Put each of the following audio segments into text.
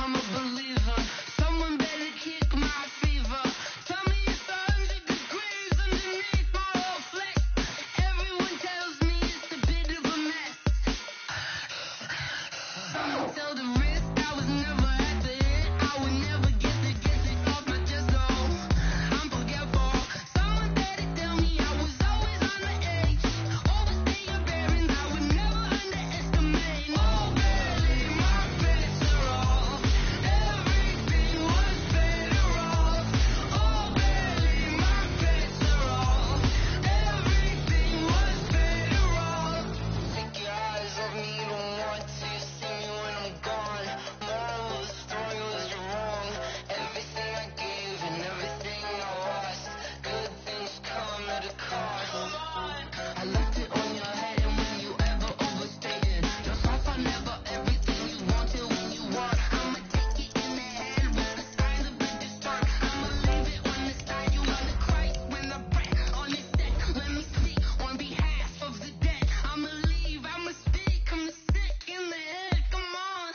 I'm a believer. Someone better kick my fever. Tell me it's 100 degrees underneath my whole flex. Everyone tells me it's a bit of a mess. Someone tell the risk I was never at the hit. I would never get it off my chest. So I'm forgetful. Someone better tell me I was always on the edge. Overstay your bearings. I would never underestimate. Oh, barely my bets are off. Everything was better off. Oh, barely my bets are off. Everything was better off. Take your eyes off me, don't want to see me when I'm gone. Moral of the story was you're wrong. Everything I gave and everything I lost. Good things come at a cost. I left it on your head and when you ever overstated. Yourself I never everything you wanted when you want. I'ma take it in the head with the signs of a distort. I'ma leave it on the side. You wanna cry when I breath on this deck. Let me speak on behalf of the dead. I'ma leave, I'ma speak, I'm sick in the head. Come on.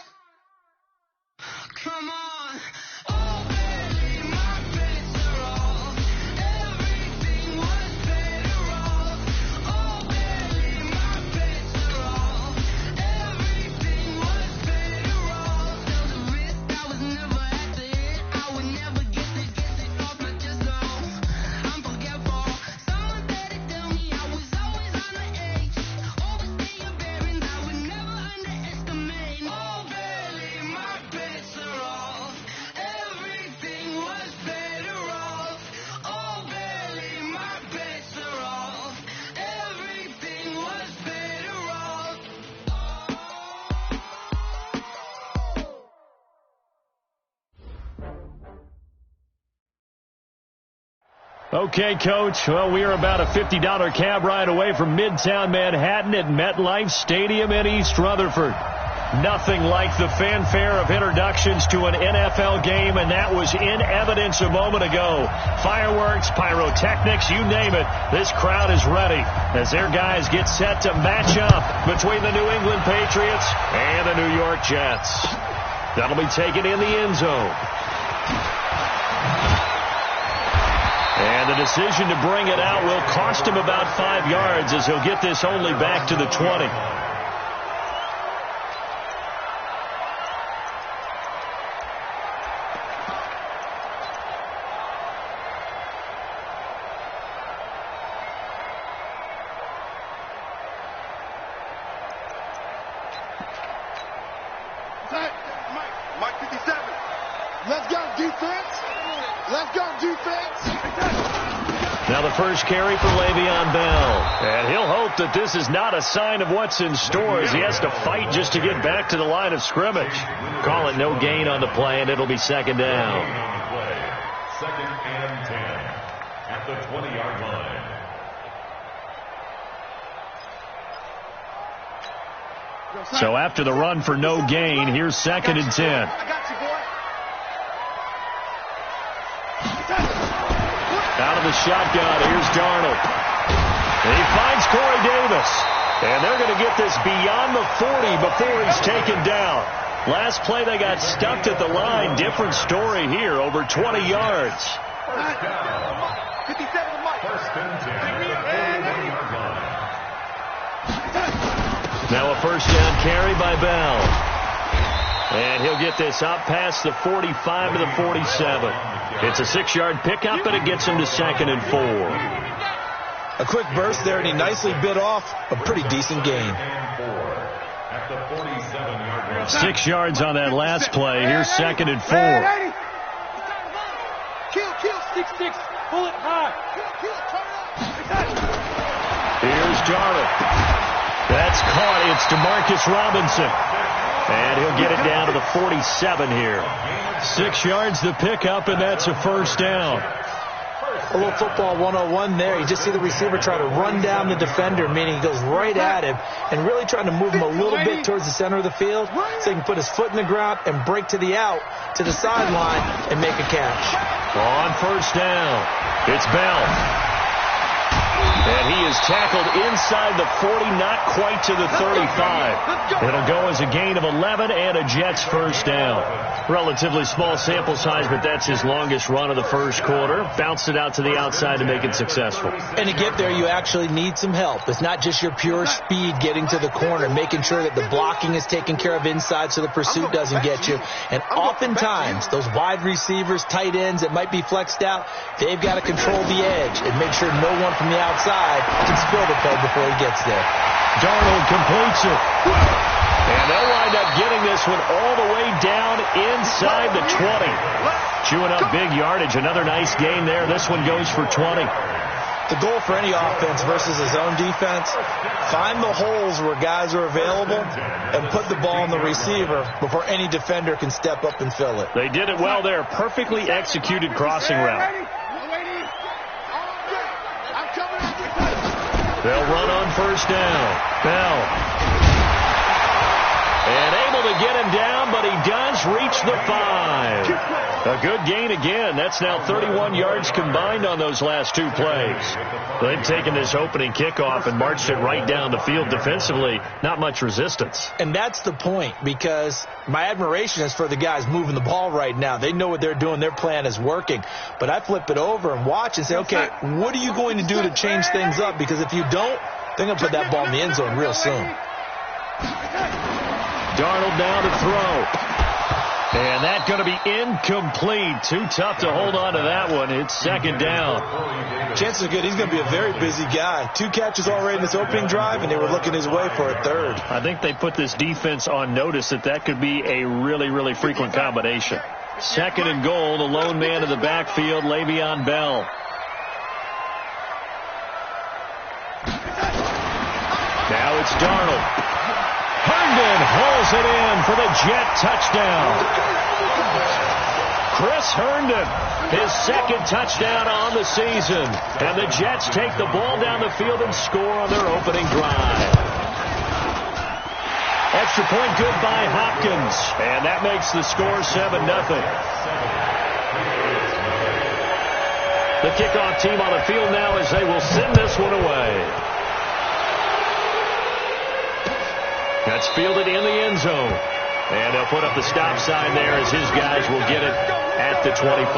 Come on. Oh, barely my bets are off. Everything was better off. Oh, barely my bets are off. Everything was better off. Tell the risk I was never at the hit. I would never get it off my chest. So I'm forgetful. Someone better tell me I was always on the edge. Overstay your bearings. I would never underestimate. Oh, barely my bets are off. Everything was better off. Oh, barely my bets are off. Everything was better off. Okay, Coach. Well, we are about a $50 cab ride away from Midtown Manhattan at MetLife Stadium in East Rutherford. Nothing like the fanfare of introductions to an NFL game, and that was in evidence a moment ago. Fireworks, pyrotechnics, you name it. This crowd is ready as their guys get set to match up between the New England Patriots and the New York Jets. That'll be taken in the end zone. And the decision to bring it out will cost him about 5 yards as he'll get this only back to the 20. Mike 57. Let's go, defense. Let's go, defense. Now the first carry for Le'Veon Bell. And he'll hope that this is not a sign of what's in store as he has to fight just to get back to the line of scrimmage. Call it no gain on the play, and it'll be second down. Second and 10 at the 20-yard line. So after the run for no gain, here's second and 10. I got you, boy. Out of the shotgun, here's Darnold. And he finds Corey Davis. And they're going to get this beyond the 40 before he's taken down. Last play they got stuffed at the line. Different story here, over 20 yards. First down. 57 to Mike. First and 10 at the 41-yard line. Now a first down carry by Bell. And he'll get this up past the 45 to the 47. It's a 6-yard pickup, and it gets him to second and 4. A quick burst there, and he nicely bit off a pretty decent gain. At the 47-yard line. 6 yards on that last play. Here's second and 4. Kill, 6-6. Pull it high. Here's Darnold. That's caught. It's Demarcus Robinson. And he'll get it down to the 47 here. 6 yards the pickup, and that's a first down. A little football 101 there. You just see the receiver try to run down the defender, meaning he goes right at him and really trying to move him a little bit towards the center of the field so he can put his foot in the ground and break to the out, to the sideline, and make a catch. On first down, it's Bell. And he is tackled inside the 40, not quite to the 35. It'll go as a gain of 11 and a Jets first down. Relatively small sample size, but that's his longest run of the first quarter. Bounced it out to the outside to make it successful. And to get there, you actually need some help. It's not just your pure speed getting to the corner, making sure that the blocking is taken care of inside so the pursuit doesn't get you. And oftentimes, those wide receivers, tight ends that might be flexed out, they've got to control the edge and make sure no one from the outside can spill the play before he gets there. Darnold completes it. And they'll wind up getting this one all the way down inside the 20. Chewing up big yardage. Another nice gain there. This one goes for 20. The goal for any offense versus his own defense, find the holes where guys are available and put the ball on the receiver before any defender can step up and fill it. They did it well there. Perfectly executed crossing route. They'll run on first down. Bell. And able to get him down, but he does reach the 5. A good gain again. That's now 31 yards combined on those last two plays. They've taken this opening kickoff and marched it right down the field defensively. Not much resistance. And that's the point, because my admiration is for the guys moving the ball right now. They know what they're doing. Their plan is working. But I flip it over and watch and say, okay, what are you going to do to change things up? Because if you don't, they're going to put that ball in the end zone real soon. Darnold now to throw. And that's going to be incomplete. Too tough to hold on to that one. It's second down. Chances are good he's going to be a very busy guy. 2 catches already in this opening drive, and they were looking his way for a third. I think they put this defense on notice that could be a really, really frequent combination. Second and goal, the lone man in the backfield, Le'Veon Bell. Now it's Darnold. Herndon hauls it in for the Jet touchdown. Chris Herndon, his second touchdown on the season. And the Jets take the ball down the field and score on their opening drive. Extra point good by Hopkins. And that makes the score 7-0. The kickoff team on the field now as they will send this one away. That's fielded in the end zone. And they'll put up the stop sign there as his guys will get it at the 25.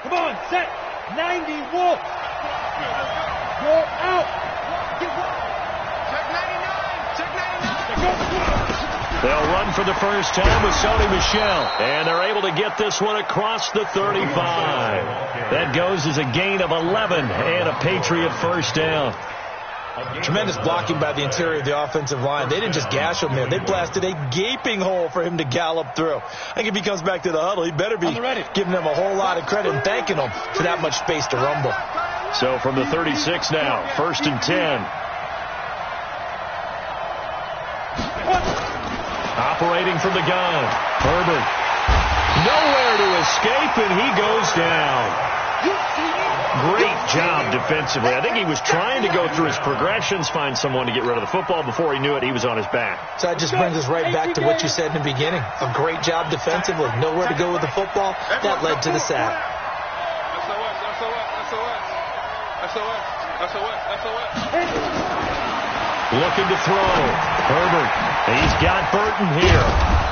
Come on, set. 90, Wolf. Go out. Check 99. Check 99. They'll run for the first time with Sony Michel. And they're able to get this one across the 35. That goes as a gain of 11 and a Patriot first down. Tremendous blocking by the interior of the offensive line. They didn't just gash him there. They blasted a gaping hole for him to gallop through. I think if he comes back to the huddle, he better be giving them a whole lot of credit and thanking them for that much space to rumble. So from the 36 now, first and 10. Operating from the gun, Herbert. Nowhere to escape, and he goes down. Great job defensively. I think he was trying to go through his progressions, find someone to get rid of the football. Before he knew it, he was on his back. So that just brings us right back to what you said in the beginning. A great job defensively. Nowhere to go with the football. That led to the sack. Looking to throw. Herbert. He's got Burton here.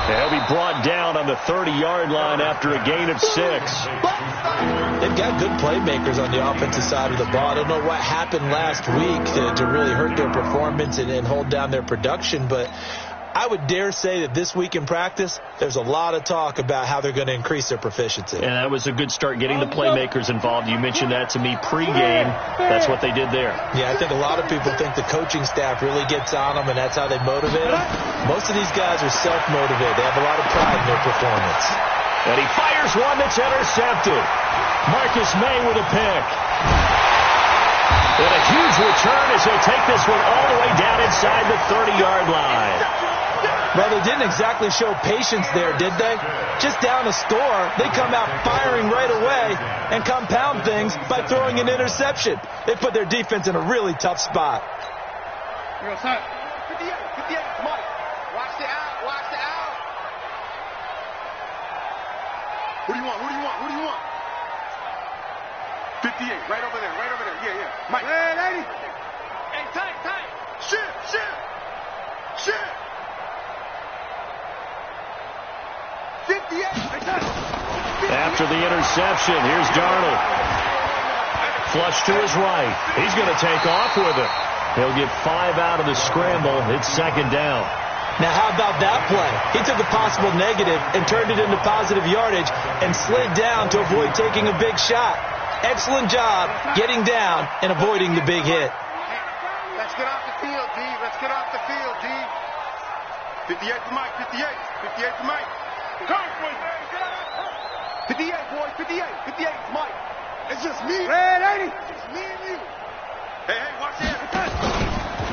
He'll be brought down on the 30-yard line after a gain of 6. They've got good playmakers on the offensive side of the ball. I don't know what happened last week to really hurt their performance and hold down their production, but I would dare say that this week in practice, there's a lot of talk about how they're going to increase their proficiency. And that was a good start getting the playmakers involved. You mentioned that to me pregame. That's what they did there. Yeah, I think a lot of people think the coaching staff really gets on them, and that's how they motivate them. Most of these guys are self-motivated. They have a lot of pride in their performance. And he fires one that's intercepted. Marcus May with a pick. And a huge return as he'll take this one all the way down inside the 30-yard line. Well, they didn't exactly show patience there, did they? Just down a score, they come out firing right away and compound things by throwing an interception. They put their defense in a really tough spot. Go, son. 58, 58, Mike. Watch the out, watch the out. Who do you want? Who do you want? Who do you want? 58, right over there, right over there. Yeah, yeah. Mike. Hey, lady. Hey, tight, tight. Shoot. 58. Hey, tight. After the interception, here's Darnold. Flush to his right. He's going to take off with it. He'll get 5 out of the scramble. It's second down. Now, how about that play? He took a possible negative and turned it into positive yardage and slid down to avoid taking a big shot. Excellent job getting down and avoiding the big hit. Let's get off the field, D. Let's get off the field, D. 58 to Mike, 58. 58 to Mike. Come, boys. 58, boys, 58. 58 to Mike. It's just me. Hey, lady. It's just me and you. Hey, watch that.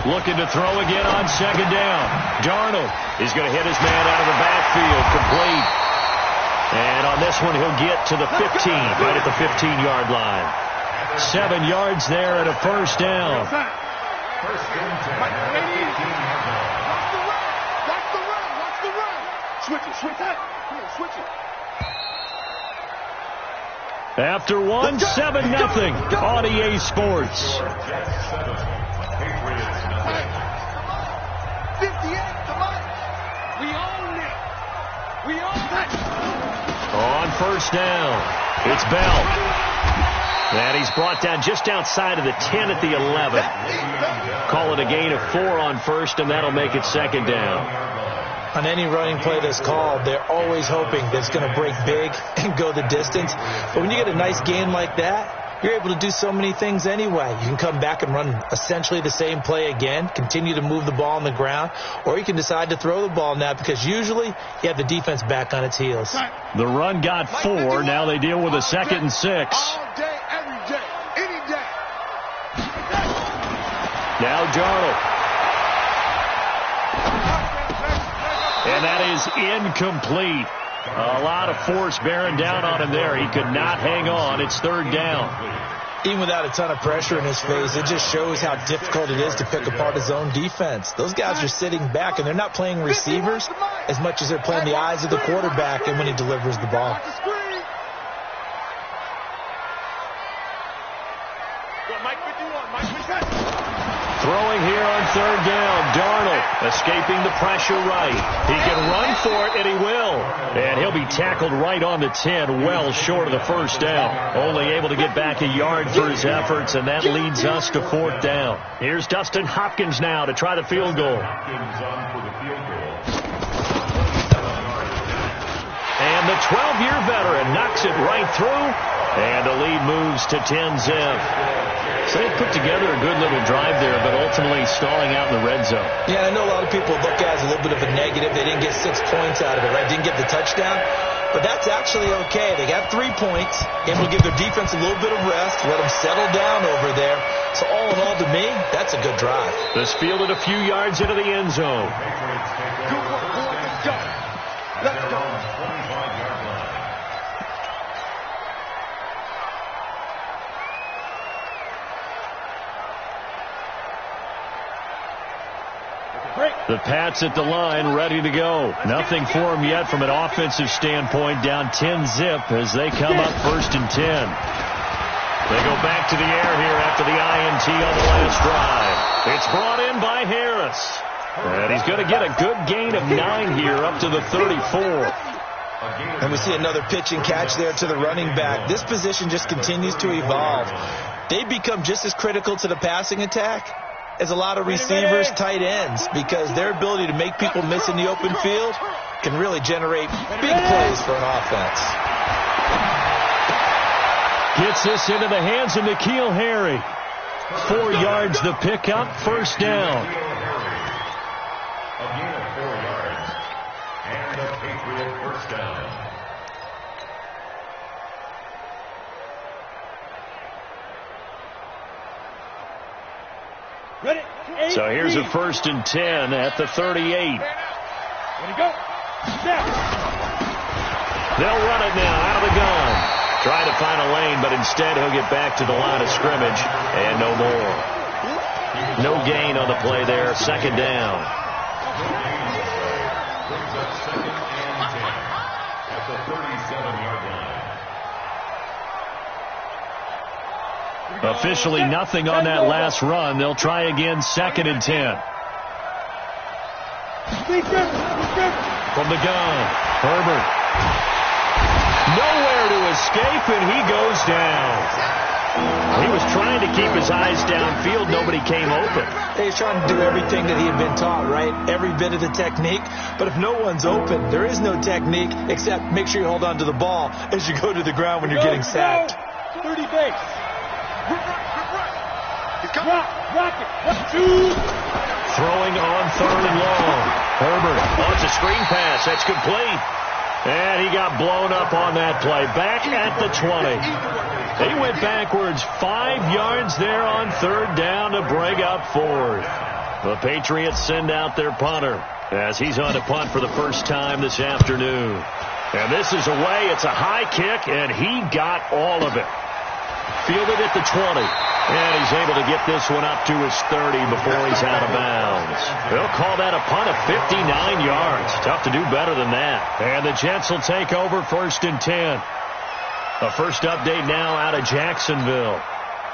Looking to throw again on second down. Darnold is going to hit his man out of the backfield. Complete. And on this one, he'll get to the 15, right at the 15-yard line. 7 yards there and a first down. First and 10. Watch the run. Switch it. Come on, switch it. After 1, 7-0 on EA Sports. Jets 7. Patriots nothing. 58 to Mike. We own it. We own it. On first down, it's Bell. And he's brought down just outside of the 10 at the 11. Call it a gain of 4 on first, and that'll make it second down. On any running play that's called, they're always hoping that it's going to break big and go the distance. But when you get a nice gain like that, you're able to do so many things anyway. You can come back and run essentially the same play again, continue to move the ball on the ground, or you can decide to throw the ball now because usually you have the defense back on its heels. The run got 4. Now they deal with a 2nd and 6. All day, every day, any day. Now Darnold. And that is incomplete. A lot of force bearing down on him there. He could not hang on. It's third down. Even without a ton of pressure in his face, it just shows how difficult it is to pick apart his own defense. Those guys are sitting back, and they're not playing receivers as much as they're playing the eyes of the quarterback and when he delivers the ball. Throwing here on third down, Darnold escaping the pressure right. He can run for it, and he will. And he'll be tackled right on the 10, well short of the first down. Only able to get back a yard for his efforts, and that leads us to fourth down. Here's Dustin Hopkins now to try the field goal. Hopkins on for the field goal. And the 12-year veteran knocks it right through, and the lead moves to 10-zip. So they put together a good little drive there, but ultimately stalling out in the red zone. Yeah, I know a lot of people look at it as a little bit of a negative. They didn't get 6 points out of it, right? Didn't get the touchdown. But that's actually okay. They got 3 points, able to give their defense a little bit of rest, let them settle down over there. So all in all, to me, that's a good drive. This fielded a few yards into the end zone. Good work, boy. Let's go. Let's go. 25-yard line. The Pats at the line, ready to go. Nothing for them yet from an offensive standpoint, down 10-zip as they come up 1st and 10. They go back to the air here after the INT on the last drive. It's brought in by Harris. And he's going to get a good gain of 9 here up to the 34. And we see another pitch and catch there to the running back. This position just continues to evolve. They become just as critical to the passing attack as a lot of receivers, tight ends, because their ability to make people miss in the open field can really generate big plays for an offense. Gets this into the hands of N'Keal Harry. 4 yards the pickup, first down. A gain of 4 yards. And a Patriot first down. Ready? So here's a 1st and 10 at the 38. Ready, go. Snap. They'll run it now out of the gun. Trying to find a lane, but instead he'll get back to the line of scrimmage and no more. No gain on the play there. Second down. Brings up second and 10 at the 37-yard line. Officially nothing on that last run. They'll try again, second and 10. From the gun, Herbert. Nowhere to escape, and he goes down. He was trying to keep his eyes downfield. Nobody came open. He's trying to do everything that he had been taught, right? Every bit of the technique. But if no one's open, there is no technique except make sure you hold on to the ball as you go to the ground when you're getting sacked. 30 base. Rocket. Throwing on third and long. Herbert. Oh, it's a screen pass. That's complete. And he got blown up on that play. Back at the 20. They went backwards 5 yards there on third down to bring up fourth. The Patriots send out their punter as he's on to punt for the first time this afternoon. And this is away. It's a high kick, and he got all of it. Fielded at the 20. And he's able to get this one up to his 30 before he's out of bounds. They'll call that a punt of 59 yards. Tough to do better than that. And the Jets will take over first and 10. A first update now out of Jacksonville.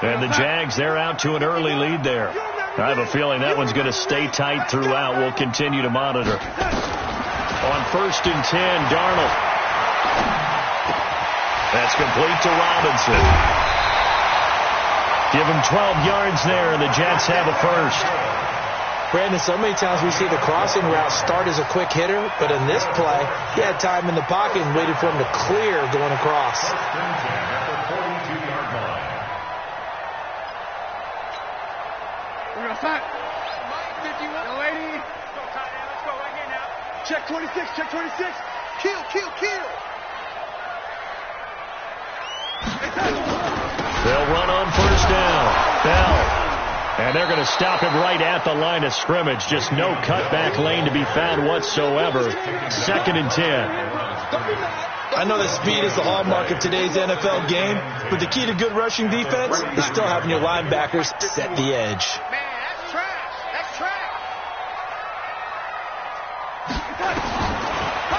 And the Jags, they're out to an early lead there. I have a feeling that one's going to stay tight throughout. We'll continue to monitor. On first and 10, Darnold. That's complete to Robinson. Give him 12 yards there, and the Jets have a first. Brandon, so many times we see the crossing route start as a quick hitter, but in this play, he had time in the pocket and waited for him to clear going across. We're going to fight. 51. Young lady. Let's go, tight end. Let's go right here now. Check 26. Check 26. Kill. They'll run on first down. Bell. And they're going to stop him right at the line of scrimmage. Just no cutback lane to be found whatsoever. Second and 10. I know that speed is the hallmark of today's NFL game, but the key to good rushing defense is still having your linebackers set the edge. Man, that's trash.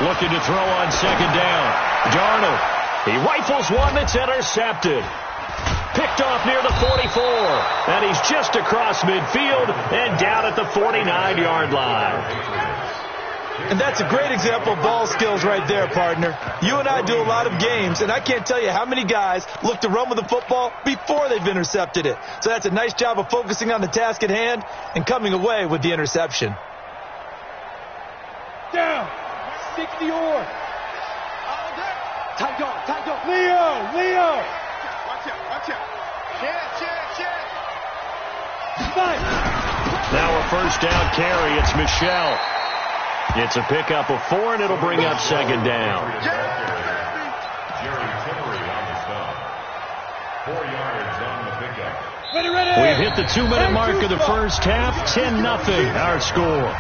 Looking to throw on second down. Darnold. He rifles one that's intercepted. Picked off near the 44. And he's just across midfield and down at the 49-yard line. And that's a great example of ball skills right there, partner. You and I do a lot of games, and I can't tell you how many guys look to run with the football before they've intercepted it. So that's a nice job of focusing on the task at hand and coming away with the interception. Down. 60 or. Tight dog. Leo. Watch out. Check. Fight. Now a first down carry. It's Michelle. It's a pickup of 4, and it'll bring up second down. Jerry Tillery on the stop. 4 yards on the pickup. Ready. We've hit the 2-minute mark of the first half. 10-0 our score.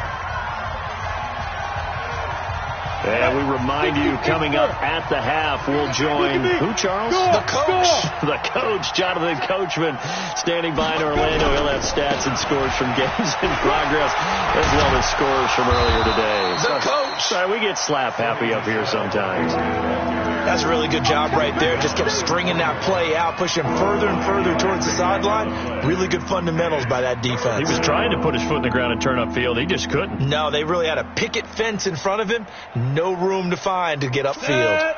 And we remind you, coming up at the half, we'll join who, Charles? The coach. The coach, Jonathan Coachman, standing by in Orlando. He'll have stats and scores from games in progress, as well as scores from earlier today. The coach. Sorry, we get slap happy up here sometimes. That's a really good job right there. Just kept stringing that play out, pushing further and further towards the sideline. Really good fundamentals by that defense. He was trying to put his foot in the ground and turn upfield. He just couldn't. No, they really had a picket fence in front of him. No room to find to get upfield.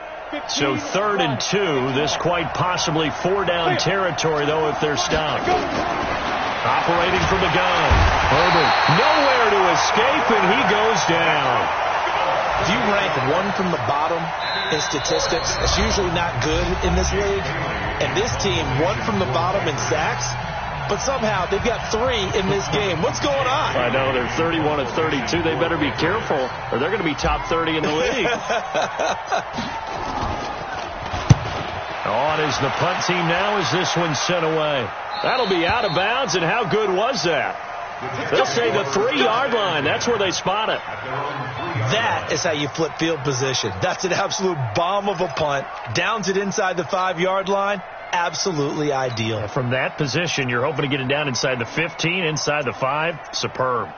So 3rd and 2. This quite possibly 4-down territory, though, if they're stopped. Operating from the gun. Herbert nowhere to escape, and he goes down. If you rank one from the bottom in statistics, that's usually not good in this league. And this team, one from the bottom in sacks, but somehow they've got 3 in this game. What's going on? I know, they're 31-32. They better be careful, or they're going to be top 30 in the league. On is the punt team now as this one's sent away. That'll be out of bounds, and how good was that? They'll say the 3-yard line. That's where they spot it. That is how you flip field position. That's an absolute bomb of a punt. Downs it inside the 5-yard line. absolutely ideal. From that position, you're hoping to get it down inside the 15, inside the 5. Superb.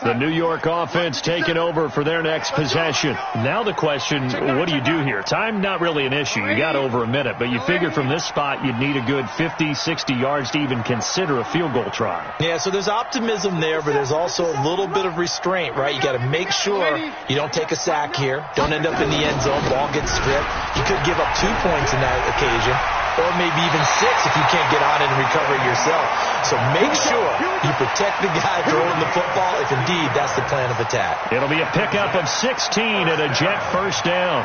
The New York offense taking over for their next possession. Now the question, what do you do here? Time not really an issue. You got over a minute, but you figure from this spot you'd need a good 50, 60 yards to even consider a field goal try. Yeah, so there's optimism there, but there's also a little bit of restraint, right? You got to make sure you don't take a sack here. Don't end up in the end zone. Ball gets stripped. You could give up 2 points in that occasion, or maybe even 6 if you can't get on it and recover it yourself. So make sure you protect the guy throwing the football if indeed that's the plan of attack. It'll be a pickup of 16 and a Jet first down.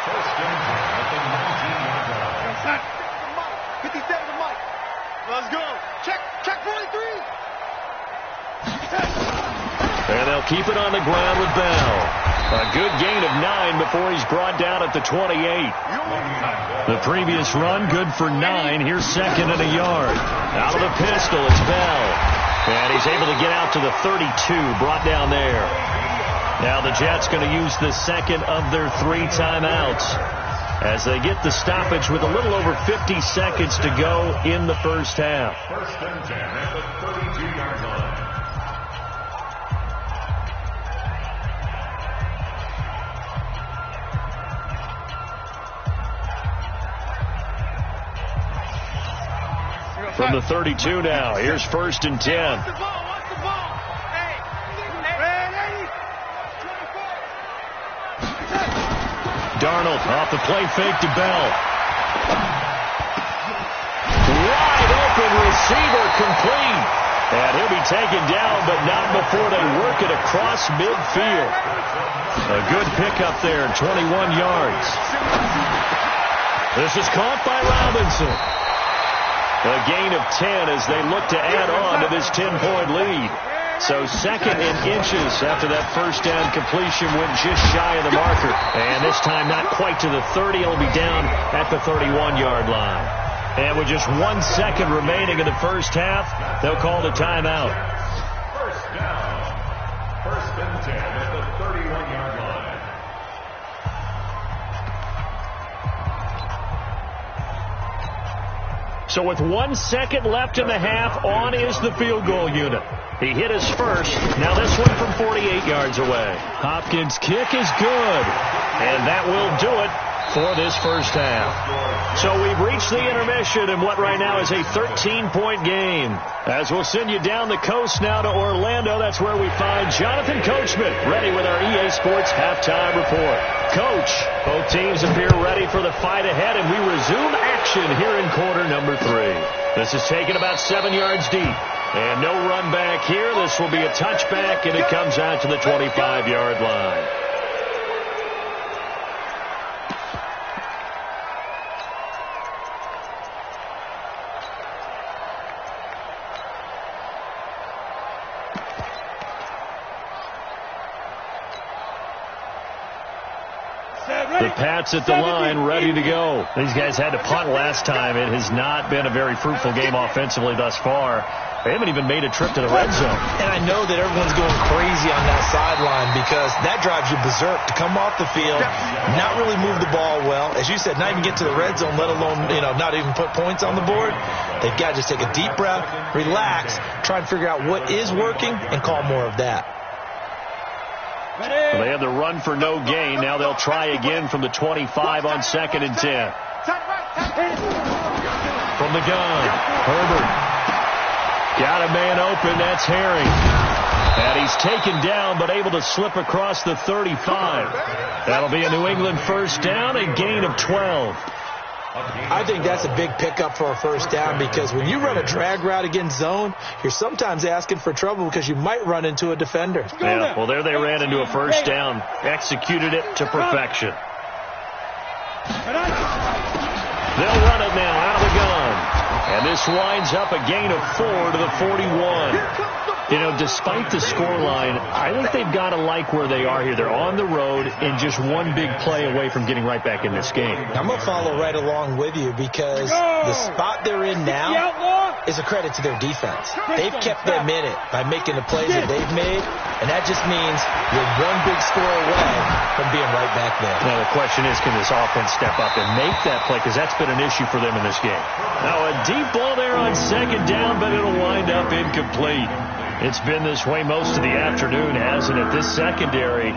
First and 10 at the 19-yard line. 57 to Mike. Let's go. Check 43. And they'll keep it on the ground with Bell. A good gain of 9 before he's brought down at the 28. The previous run, good for 9. Here's second and a yard. Out of the pistol, it's Bell. And he's able to get out to the 32, brought down there. Now the Jets going to use the second of their 3 timeouts as they get the stoppage with a little over 50 seconds to go in the first half. First and 10 at the 32-yard line. From the 32 now, here's first and 10. Watch the ball. Hey. Darnold off the play fake to Bell. Wide open receiver complete. And he'll be taken down, but not before they work it across midfield. A good pickup there, 21 yards. This is caught by Robinson. A gain of 10 as they look to add on to this 10-point lead. So second in inches after that first down completion went just shy of the marker. And this time not quite to the 30. It'll be down at the 31-yard line. And with just 1 second remaining in the first half, they'll call the timeout. First down. First and 10 at the 31-yard line. So with 1 second left in the half, on is the field goal unit. He hit his first. Now this one from 48 yards away. Hopkins' kick is good. And that will do it for this first half. So we've reached the intermission in what right now is a 13-point game. As we'll send you down the coast now to Orlando, that's where we find Jonathan Coachman ready with our EA Sports halftime report. Coach, both teams appear ready for the fight ahead, and we resume action here in quarter number 3. This is taken about 7 yards deep. And no run back here. This will be a touchback, and it comes out to the 25-yard line. The Pats at the line, ready to go. These guys had to punt last time. It has not been a very fruitful game offensively thus far. They haven't even made a trip to the red zone. And I know that everyone's going crazy on that sideline because that drives you berserk to come off the field, not really move the ball well. As you said, not even get to the red zone, let alone, not even put points on the board. They've got to just take a deep breath, relax, try and figure out what is working, and call more of that. Well, they have the run for no gain. Now they'll try again from the 25 on second and 10. From the gun, Herbert. Got a man open. That's Herring. And he's taken down but able to slip across the 35. That'll be a New England first down, a gain of 12. I think that's a big pickup for a first down because when you run a drag route against zone, you're sometimes asking for trouble because you might run into a defender. Yeah, well, there they ran into a first down. Executed it to perfection. They'll run it now out of the gun. And this winds up a gain of 4 to the 41. Despite the scoreline, I think they've got to like where they are here. They're on the road and just one big play away from getting right back in this game. I'm going to follow right along with you because the spot they're in now is a credit to their defense. They've kept them in it by making the plays that they've made, and that just means you're one big score away from being right back there. Now, the question is, can this offense step up and make that play? Because that's been an issue for them in this game. Now, a deep ball there on second down, but it'll wind up incomplete. It's been this way most of the afternoon, hasn't it? This secondary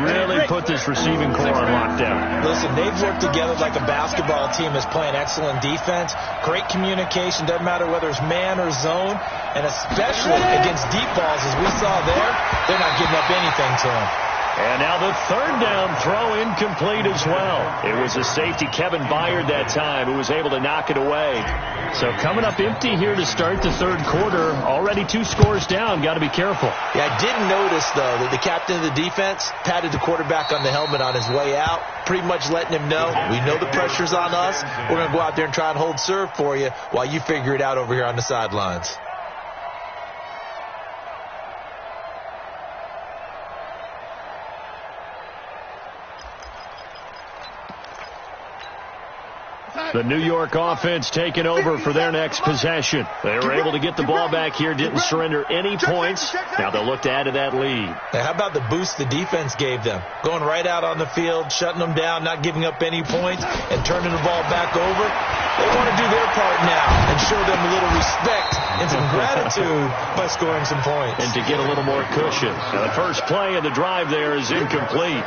really put this receiving core on lockdown. Listen, they've worked together like a basketball team that's playing excellent defense. Great communication, doesn't matter whether it's man or zone. And especially against deep balls, as we saw there, they're not giving up anything to them. And now the third down throw incomplete as well. It was a safety, Kevin Byard, that time, who was able to knock it away. So coming up empty here to start the third quarter. Already 2 scores down. Got to be careful. Yeah, I did notice, though, that the captain of the defense patted the quarterback on the helmet on his way out, pretty much letting him know, we know the pressure's on us. We're going to go out there and try and hold serve for you while you figure it out over here on the sidelines. The New York offense taking over for their next possession. They were able to get the ball back here, didn't surrender any points. Now they'll look to add to that lead. Now, how about the boost the defense gave them? Going right out on the field, shutting them down, not giving up any points, and turning the ball back over. They want to do their part now and show them a little respect and some gratitude by scoring some points. And to get a little more cushion. Now, the first play of the drive there is incomplete.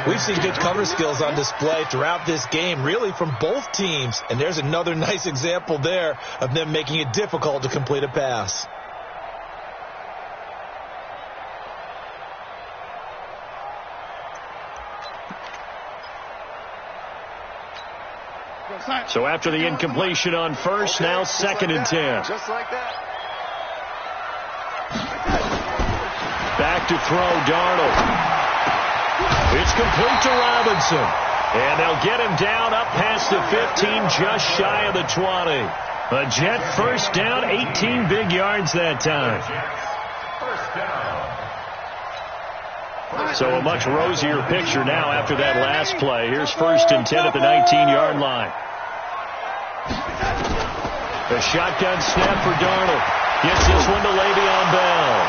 We've seen good cover skills on display throughout this game, really from both teams. And there's another nice example there of them making it difficult to complete a pass. So after the incompletion on first, now 2nd and 10. Just like that. Back to throw, Darnold. It's complete to Robinson. And they'll get him down up past the 15, just shy of the 20. A Jet first down, 18 big yards that time. So a much rosier picture now after that last play. Here's 1st and 10 at the 19-yard line. The shotgun snap for Darnold. Gets this one to Le'Veon Bell.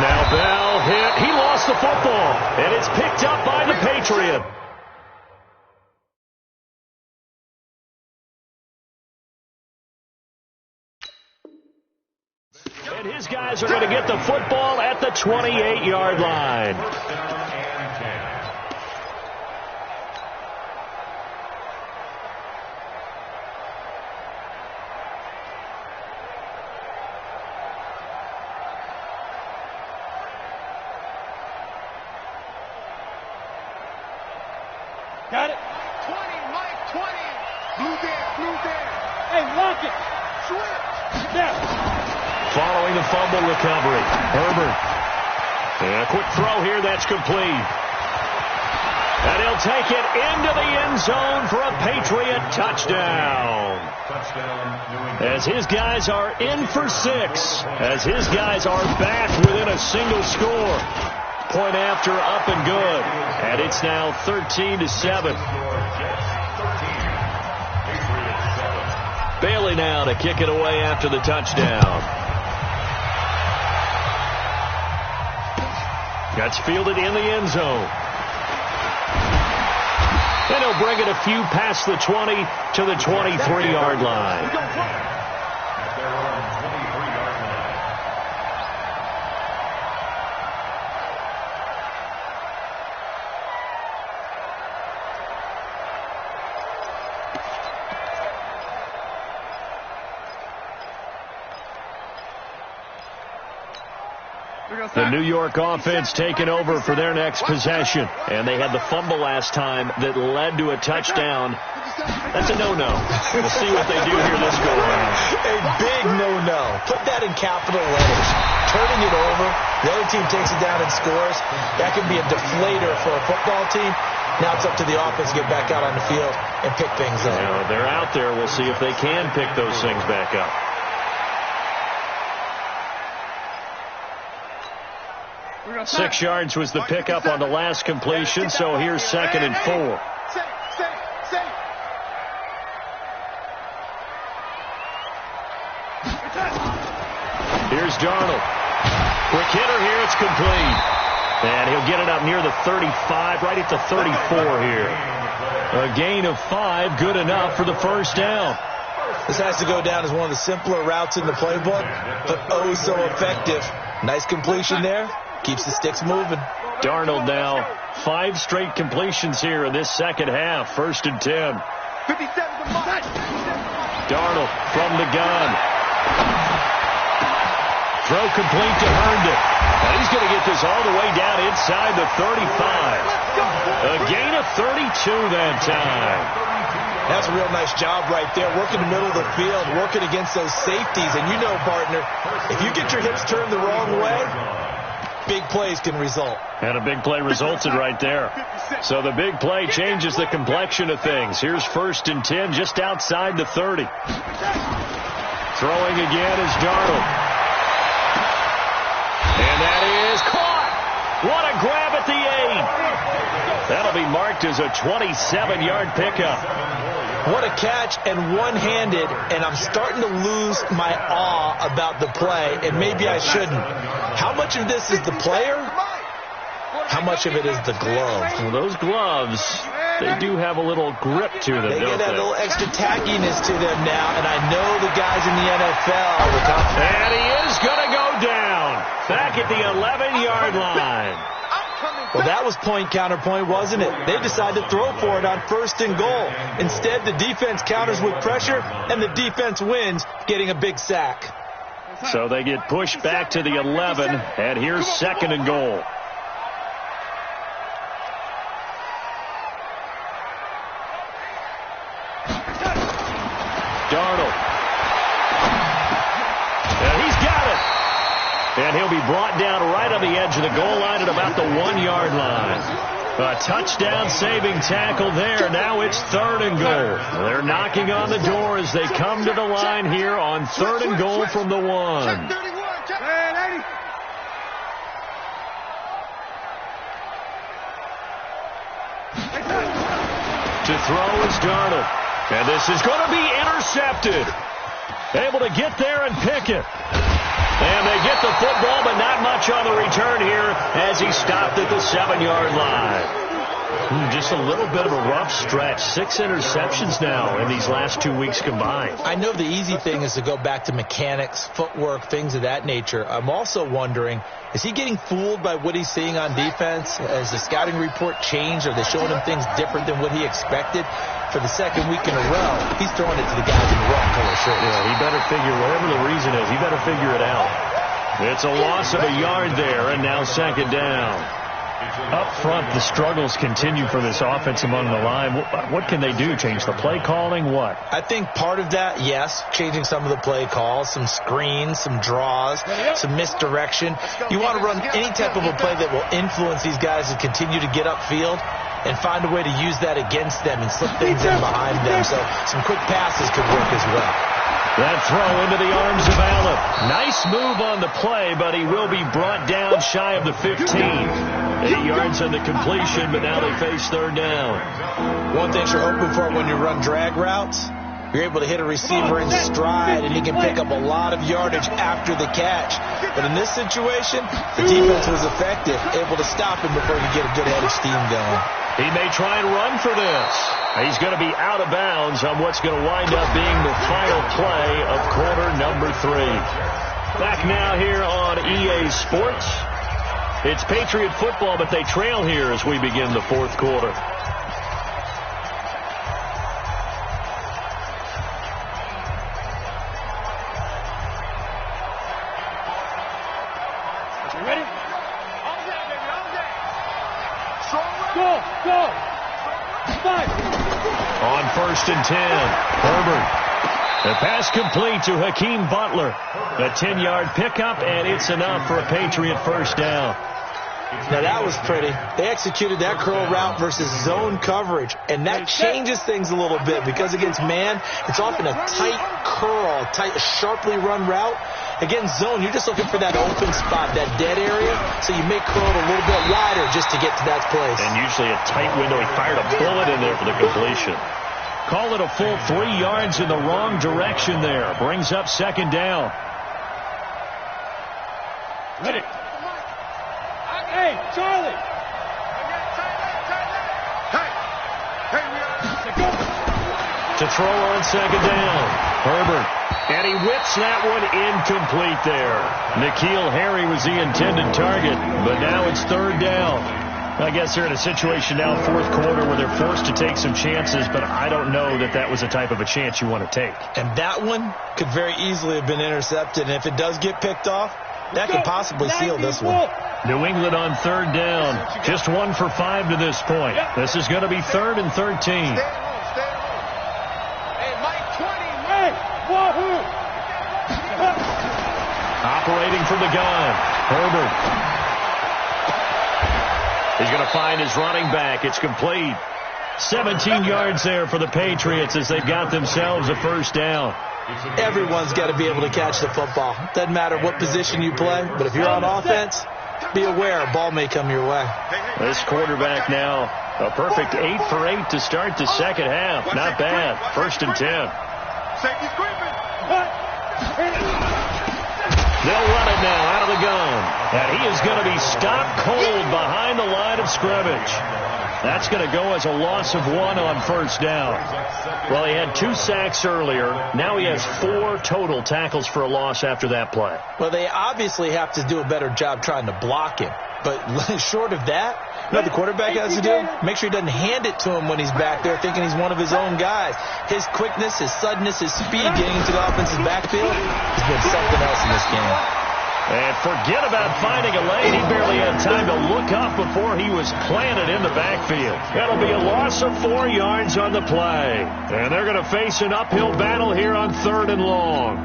Now Bell hit. He lost the football. And it's picked up by the Patriot. And his guys are going to get the football at the 28-yard line. Got it. 20, Mike, 20. Blue there. Hey, walk it. Switch. There. Following the fumble recovery, Herbert. And a quick throw here, that's complete. And he'll take it into the end zone for a Patriot touchdown. As his guys are in for 6. As his guys are back within a single score. Point after, up and good. And it's now 13-7. Bailey now to kick it away after the touchdown. That's fielded in the end zone. And he'll bring it a few past the 20 to the 23-yard line. The New York offense taking over for their next possession. And they had the fumble last time that led to a touchdown. That's a no-no. We'll see what they do here this go-around. A big no-no. Put that in capital letters. Turning it over, the other team takes it down and scores. That can be a deflator for a football team. Now it's up to the offense to get back out on the field and pick things up. Now, they're out there. We'll see if they can pick those things back up. Six yards was the pickup on the last completion, so here's 2nd and 4. Here's Darnold. Quick hitter here. It's complete. And he'll get it up near the 35, right at the 34 here. A gain of 5, good enough for the first down. This has to go down as one of the simpler routes in the playbook, but oh so effective. Nice completion there. Keeps the sticks moving. Darnold now 5 straight completions here in this second half. 1st and 10. 57 to Mike. Darnold from the gun. Throw complete to Herndon. And he's going to get this all the way down inside the 35. A gain of 32 that time. That's a real nice job right there. Working the middle of the field, working against those safeties. And you know, partner, if you get your hips turned the wrong way, big plays can result. And a big play resulted right there. So the big play changes the complexion of things. Here's 1st and 10 just outside the 30. Throwing again is Darnold. And that is caught. What a grab at the 8. That'll be marked as a 27-yard pickup. What a catch, and one-handed, and I'm starting to lose my awe about the play, and maybe I shouldn't. How much of this is the player? How much of it is the glove? Well, those gloves, they do have a little grip to them, They don't get that they? little extra tackiness to them now, and I know the guys in the NFL are confident. And he is going to go down. Back at the 11-yard line. Well, that was point counterpoint, wasn't it? They decided to throw for it on 1st and goal. Instead, the defense counters with pressure, and the defense wins, getting a big sack. So they get pushed back to the 11, and here's 2nd and goal. Darnold. And he's got it. And he'll be brought down right on the edge of the goal line at about the 1-yard line. A touchdown-saving tackle there. Now it's 3rd and goal. They're knocking on the door as they come to the line here on 3rd and goal from the 1. To throw is Darnold. And this is going to be intercepted. Able to get there and pick it. And they get the football, but not much on the return here as he stopped at the 7-yard line. Just a little bit of a rough stretch. 6 interceptions now in these last 2 weeks combined. I know the easy thing is to go back to mechanics, footwork, things of that nature. I'm also wondering, is he getting fooled by what he's seeing on defense? Has the scouting report changed? Are they showing him things different than what he expected? For the 2nd week in a row, he's throwing it to the guys in the wrong color shirts. Yeah, he better figure, whatever the reason is, he better figure it out. It's a loss of a yard there, and now 2nd down. Up front, the struggles continue for this offense among the line. What can they do? Change the play calling? What? I think part of that, yes, changing some of the play calls, some screens, some draws, some misdirection. You want to run any type of a play that will influence these guys to continue to get upfield and find a way to use that against them and slip things in behind them. So some quick passes could work as well. That throw into the arms of Allen. Nice move on the play, but he will be brought down shy of the 15. 8 yards on the completion, but now they face 3rd down. One thing you're hoping for when you run drag routes, you're able to hit a receiver in stride, and he can pick up a lot of yardage after the catch. But in this situation, the defense was effective, able to stop him before he could get a good head of steam going. He may try and run for this. He's going to be out of bounds on what's going to wind up being the final play of quarter number 3. Back now here on EA Sports. It's Patriot football, but they trail here as we begin the 4th quarter. You ready? All day, baby, all day. Go, go. 5. On 1st and 10, Herbert. The pass complete to Hakeem Butler. A 10-yard pickup, and it's enough for a Patriot first down. Now, that was pretty. They executed that curl route versus zone coverage, and that changes things a little bit because against man, it's often a tight curl, tight, sharply run route. Against zone, you're just looking for that open spot, that dead area, so you make curl a little bit wider just to get to that place. And usually a tight window. He fired a bullet in there for the completion. Call it a full 3 yards in the wrong direction there. Brings up 2nd down. Hit it. Hey, Charlie. Hey, we are. To throw on second down. Herbert. And he whips that one incomplete there. N'Keal Harry was the intended target, but now it's third down. I guess they're in a situation now, fourth quarter, where they're forced to take some chances, but I don't know that that was the type of a chance you want to take. And that one could very easily have been intercepted, and if it does get picked off, that could possibly seal this one. New England on third down. Just 1 for 5 to this point. This is going to be 3rd and 13. Stay at home. Hey, Mike, 20. Hey, wahoo! Operating from the gun. Herbert. He's going to find his running back. It's complete. 17 yards there for the Patriots as they've got themselves a first down. Everyone's got to be able to catch the football. Doesn't matter what position you play, but if you're on offense, be aware a ball may come your way. This quarterback now, a perfect 8 for 8 to start the second half. Not bad. 1st and 10. Safety scraping. They'll run it now out of the gun. And he is going to be stopped cold behind the line of scrimmage. That's going to go as a loss of 1 on first down. Well, he had 2 sacks earlier. Now he has 4 total tackles for a loss after that play. Well, they obviously have to do a better job trying to block him. But short of that, you know what the quarterback has to do? Make sure he doesn't hand it to him when he's back there thinking he's one of his own guys. His quickness, his suddenness, his speed getting into the offensive backfield has been something else in this game. And forget about finding a lane. He barely had time to look up before he was planted in the backfield. That'll be a loss of 4 yards on the play. And they're going to face an uphill battle here on 3rd and long.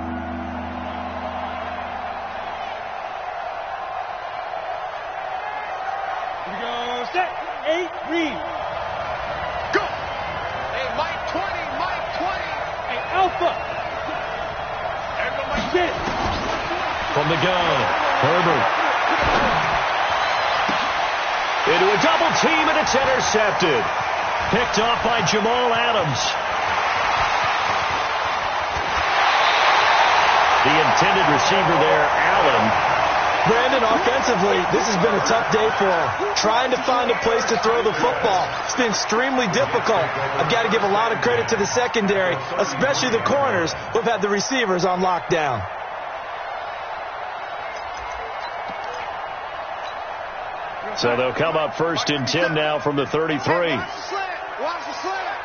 Here we go. Set. 8, read. Go. Hey, Mike, 20. Mike, 20. Hey, Alpha. There go Mike. Sit. From the gun, Herbert. Into a double team, and it's intercepted. Picked off by Jamal Adams. The intended receiver there, Allen. Brandon, offensively, this has been a tough day for him. Trying to find a place to throw the football. It's been extremely difficult. I've got to give a lot of credit to the secondary, especially the corners who have had the receivers on lockdown. So they'll come up 1st and 10 now from the 33. Watch the slant.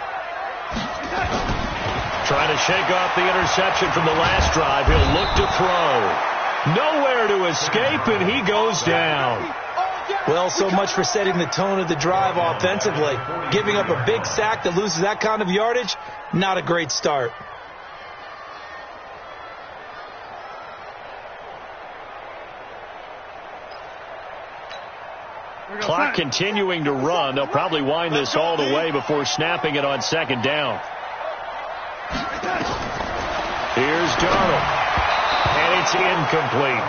Trying to shake off the interception from the last drive. He'll look to throw. Nowhere to escape, and he goes down. Well, so much for setting the tone of the drive offensively. Giving up a big sack that loses that kind of yardage, not a great start. Clock continuing to run. They'll probably wind this all the way before snapping it on second down. Here's Darnold. And it's incomplete.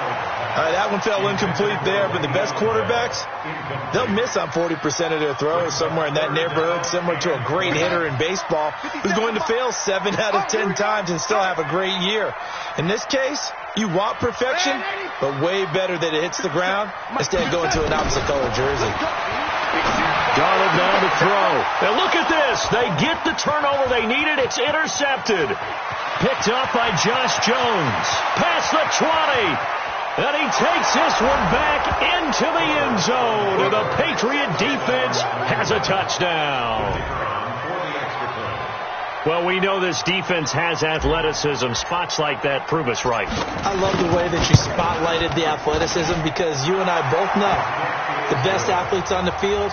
That one fell incomplete there, but the best quarterbacks, they'll miss on 40% of their throws, somewhere in that neighborhood, similar to a great hitter in baseball who's going to fail 7 out of 10 times and still have a great year. In this case, you want perfection, but way better that it hits the ground instead of going to an opposite color jersey. Darnold now to throw. Now look at this. They get the turnover they needed. It's intercepted. Picked up by Josh Jones. Past the 20. And he takes this one back into the end zone. And the Patriot defense has a touchdown. Well, we know this defense has athleticism. Spots like that prove us right. I love the way that you spotlighted the athleticism because you and I both know the best athletes on the field,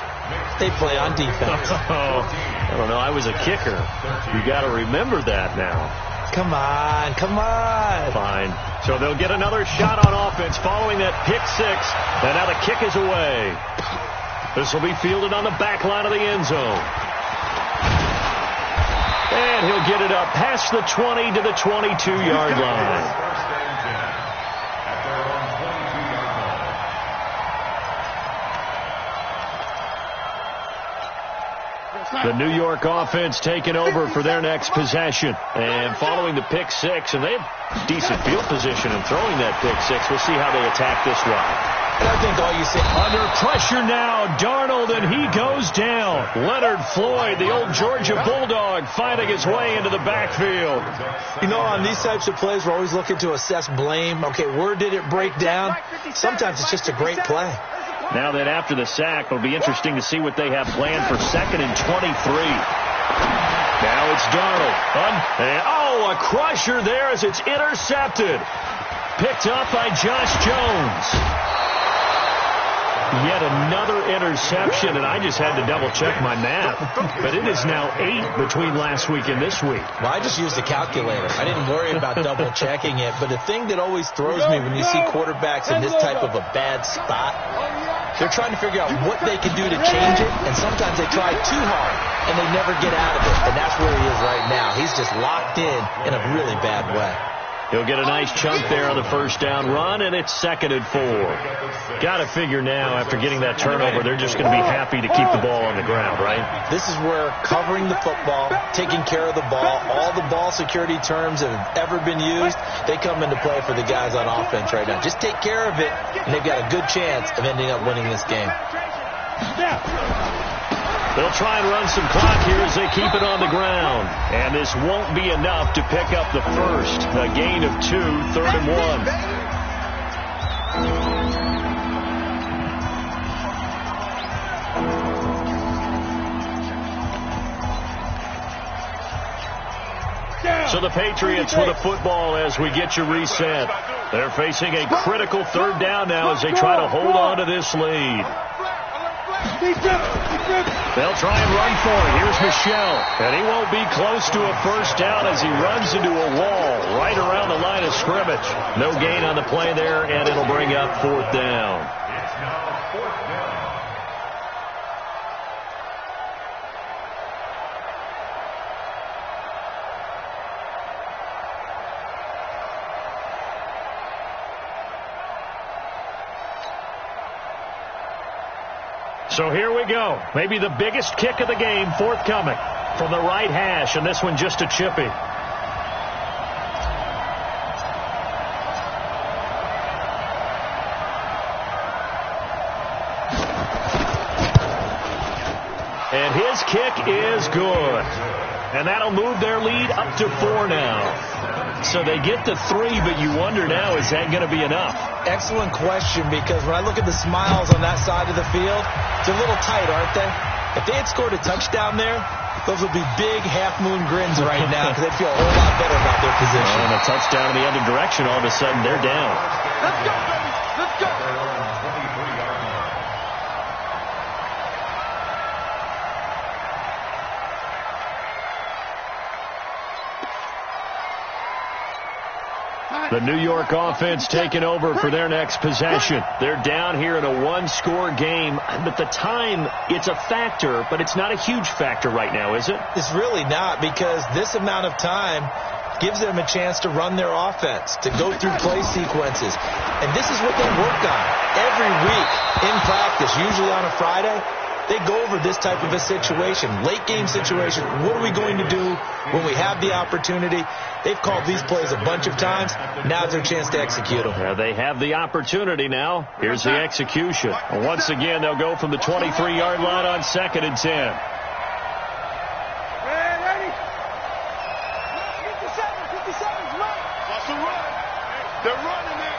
they play on defense. I don't know. I was a kicker. You got to remember that now. Come on, come on. Fine. So they'll get another shot on offense following that pick six. And now the kick is away. This will be fielded on the back line of the end zone. And he'll get it up past the 20 to the 22-yard line. The New York offense taking over for their next possession. And following the pick six, and they have decent field position in throwing that pick six. We'll see how they attack this one. And I think all you say, under pressure now, Darnold, and he goes down. Leonard Floyd, the old Georgia Bulldog, finding his way into the backfield. You know, on these types of plays, we're always looking to assess blame. Okay, where did it break down? Sometimes it's just a great play. Now that after the sack, it'll be interesting to see what they have planned for 2nd and 23. Now it's Darnold. A crusher there as it's intercepted. Picked up by Josh Jones. Yet another interception, and I just had to double-check my math. But it is now 8 between last week and this week. Well, I just used the calculator. I didn't worry about double-checking it. But the thing that always throws me when you see quarterbacks in this type of a bad spot, they're trying to figure out what they can do to change it, and sometimes they try too hard, and they never get out of it. And that's where he is right now. He's just locked in a really bad way. He'll get a nice chunk there on the first down run, and it's 2nd and 4. Got to figure now, after getting that turnover, they're just going to be happy to keep the ball on the ground, right? This is where covering the football, taking care of the ball, all the ball security terms that have ever been used, they come into play for the guys on offense right now. Just take care of it, and they've got a good chance of ending up winning this game. They'll try and run some clock here as they keep it on the ground. And this won't be enough to pick up the first. A gain of 2, 3rd and 1. So the Patriots with a football as we get you reset. They're facing a critical 3rd down now as they try to hold on to this lead. They'll try and run for it. Here's Michel. And he won't be close to a first down as he runs into a wall right around the line of scrimmage. No gain on the play there, and it'll bring up 4th down. It's now 4th down. So here we go. Maybe the biggest kick of the game forthcoming from the right hash, and this one just a chippy. And his kick is good. And that'll move their lead up to 4 now. So they get to 3, but you wonder now, is that going to be enough? Excellent question, because when I look at the smiles on that side of the field, they're a little tight, aren't they? If they had scored a touchdown there, those would be big half-moon grins right now because they'd feel a whole lot better about their position. And a touchdown in the other direction, all of a sudden they're down. Let's go, baby. Let's go. The New York offense taking over for their next possession. They're down here in a 1-score game, but the time, it's a factor, but it's not a huge factor right now, is it? It's really not, because this amount of time gives them a chance to run their offense, to go through play sequences. And this is what they work on every week in practice, usually on a Friday. They go over this type of a situation, late game situation. What are we going to do when we have the opportunity? They've called these plays a bunch of times. Now's their chance to execute them. Yeah, they have the opportunity now. Here's the execution. Once again, they'll go from the 23-yard line on 2nd and 10. Ready? 57's right. Watch the run. They're running it.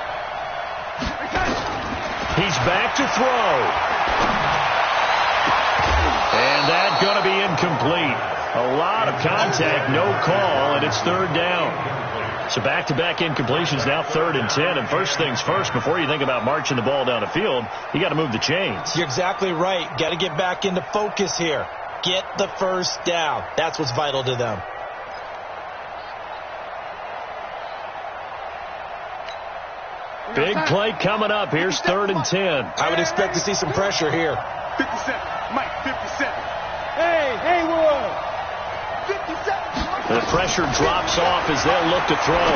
He's back to throw. And that's going to be incomplete. A lot of contact, no call, and it's 3rd down. So back-to-back incompletions, now 3rd and 10. And first things first, before you think about marching the ball down the field, you got to move the chains. You're exactly right. Got to get back into focus here. Get the first down. That's what's vital to them. Big play coming up. Here's 3rd and 10. I would expect to see some pressure here. 57. Mike, 57. Hey, Wood. 57. The pressure drops off as they'll look to throw.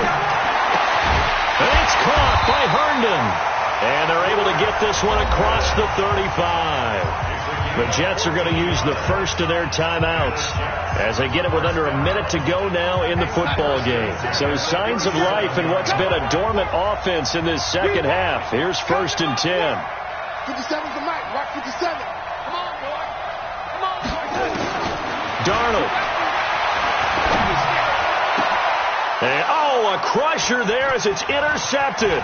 And it's caught by Herndon. And they're able to get this one across the 35. The Jets are going to use the first of their timeouts as they get it with under a minute to go now in the football game. So signs of life in what's been a dormant offense in this second half. Here's 1st and 10. 57's the mic. Watch 57. Come on, boy. Come on, boy. Darnold. And, a crusher there as it's intercepted.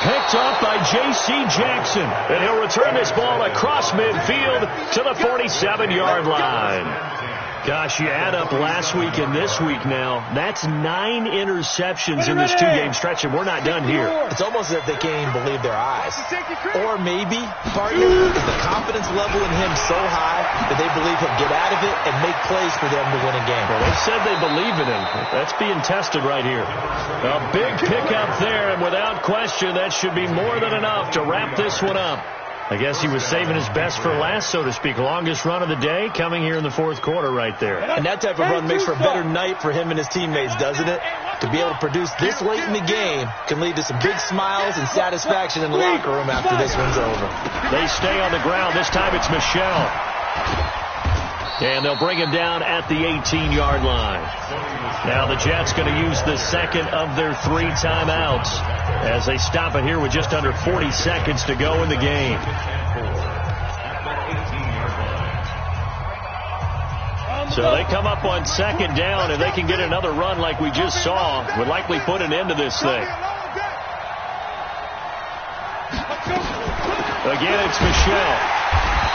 Picked up by J.C. Jackson. And he'll return this ball across midfield to the 47-yard line. Gosh, you add up last week and this week now, that's 9 interceptions in this 2-game stretch, and we're not done here. It's almost as if they can't even believe their eyes. Or maybe, partner, is the confidence level in him so high that they believe he'll get out of it and make plays for them to win a game. Well, they said they believe in him. That's being tested right here. A big pickup there, and without question, that should be more than enough to wrap this one up. I guess he was saving his best for last, so to speak. Longest run of the day coming here in the fourth quarter right there. And that type of run makes for a better night for him and his teammates, doesn't it? To be able to produce this late in the game can lead to some big smiles and satisfaction in the locker room after this one's over. They stay on the ground. This time it's Michel. And they'll bring him down at the 18-yard line. Now the Jets going to use the second of their 3 timeouts as they stop it here with just under 40 seconds to go in the game. So they come up on 2nd down. If they can get another run like we just saw, would likely put an end to this thing. Again, it's Michel.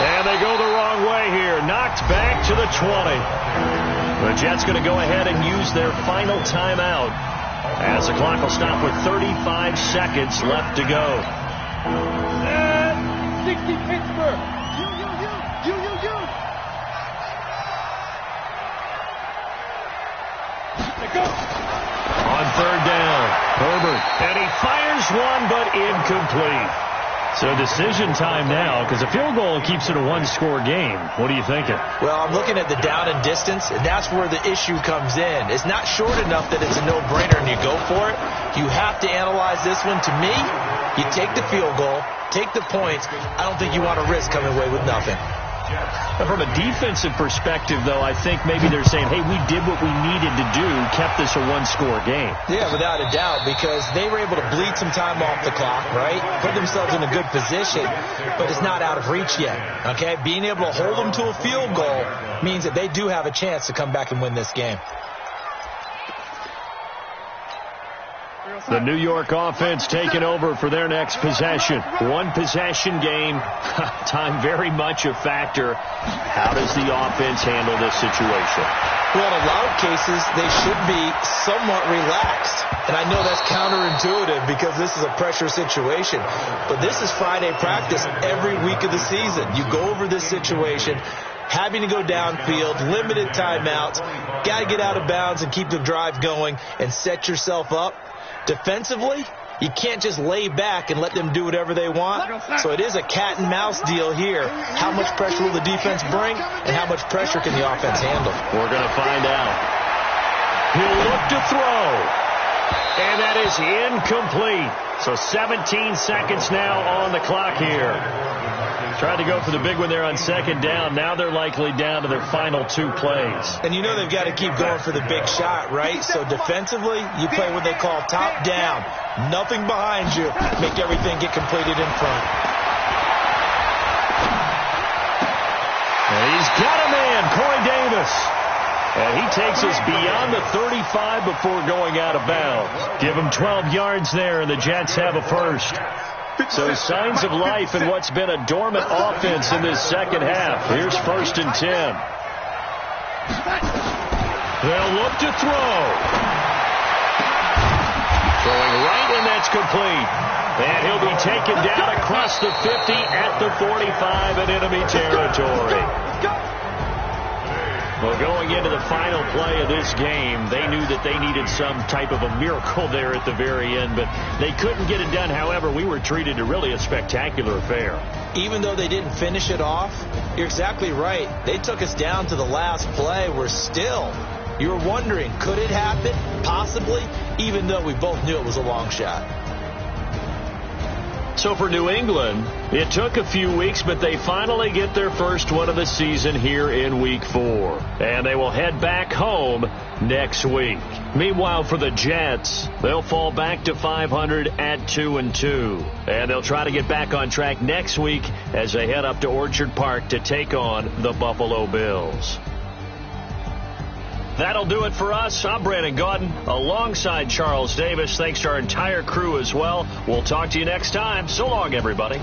And they go the wrong way here. Knocked back to the 20. The Jets going to go ahead and use their final timeout as the clock will stop with 35 seconds left to go. 60 Pittsburgh. You. Go. On 3rd down, Herbert. And he fires one, but incomplete. So decision time now, because a field goal keeps it a 1-score game. What are you thinking? Well, I'm looking at the down and distance, and that's where the issue comes in. It's not short enough that it's a no-brainer and you go for it. You have to analyze this one. To me, you take the field goal, take the points. I don't think you want to risk coming away with nothing. From a defensive perspective, though, I think maybe they're saying, hey, we did what we needed to do, kept this a 1-score game. Yeah, without a doubt, because they were able to bleed some time off the clock, right? Put themselves in a good position, but it's not out of reach yet, okay? Being able to hold them to a field goal means that they do have a chance to come back and win this game. The New York offense taking over for their next possession. 1-possession game. Time very much a factor. How does the offense handle this situation? Well, in a lot of cases, they should be somewhat relaxed. And I know that's counterintuitive because this is a pressure situation. But this is Friday practice every week of the season. You go over this situation, having to go downfield, limited timeouts, got to get out of bounds and keep the drive going and set yourself up. Defensively, you can't just lay back and let them do whatever they want. So it is a cat and mouse deal here. How much pressure will the defense bring, and how much pressure can the offense handle? We're going to find out. He'll look to throw. And that is incomplete. So 17 seconds now on the clock here. Tried to go for the big one there on 2nd down. Now they're likely down to their final 2 plays. And you know they've got to keep going for the big shot, right? So defensively, you play what they call top down. Nothing behind you. Make everything get completed in front. And he's got a man, Corey Davis. And he takes us beyond the 35 before going out of bounds. Give him 12 yards there, and the Jets have a first. So signs of life in what's been a dormant offense in this second half. Here's 1st and 10. They'll look to throw. Throwing right, and that's complete. And he'll be taken down across the 50 at the 45 in enemy territory. Well, going into the final play of this game, they knew that they needed some type of a miracle there at the very end, but they couldn't get it done. However, we were treated to really a spectacular affair. Even though they didn't finish it off, you're exactly right. They took us down to the last play. We're still, you were wondering, could it happen? Possibly, even though we both knew it was a long shot. So for New England, it took a few weeks, but they finally get their first one of the season here in Week 4. And they will head back home next week. Meanwhile, for the Jets, they'll fall back to 500 at 2-2. And they'll try to get back on track next week as they head up to Orchard Park to take on the Buffalo Bills. That'll do it for us. I'm Brandon Gaudin alongside Charles Davis. Thanks to our entire crew as well. We'll talk to you next time. So long, everybody.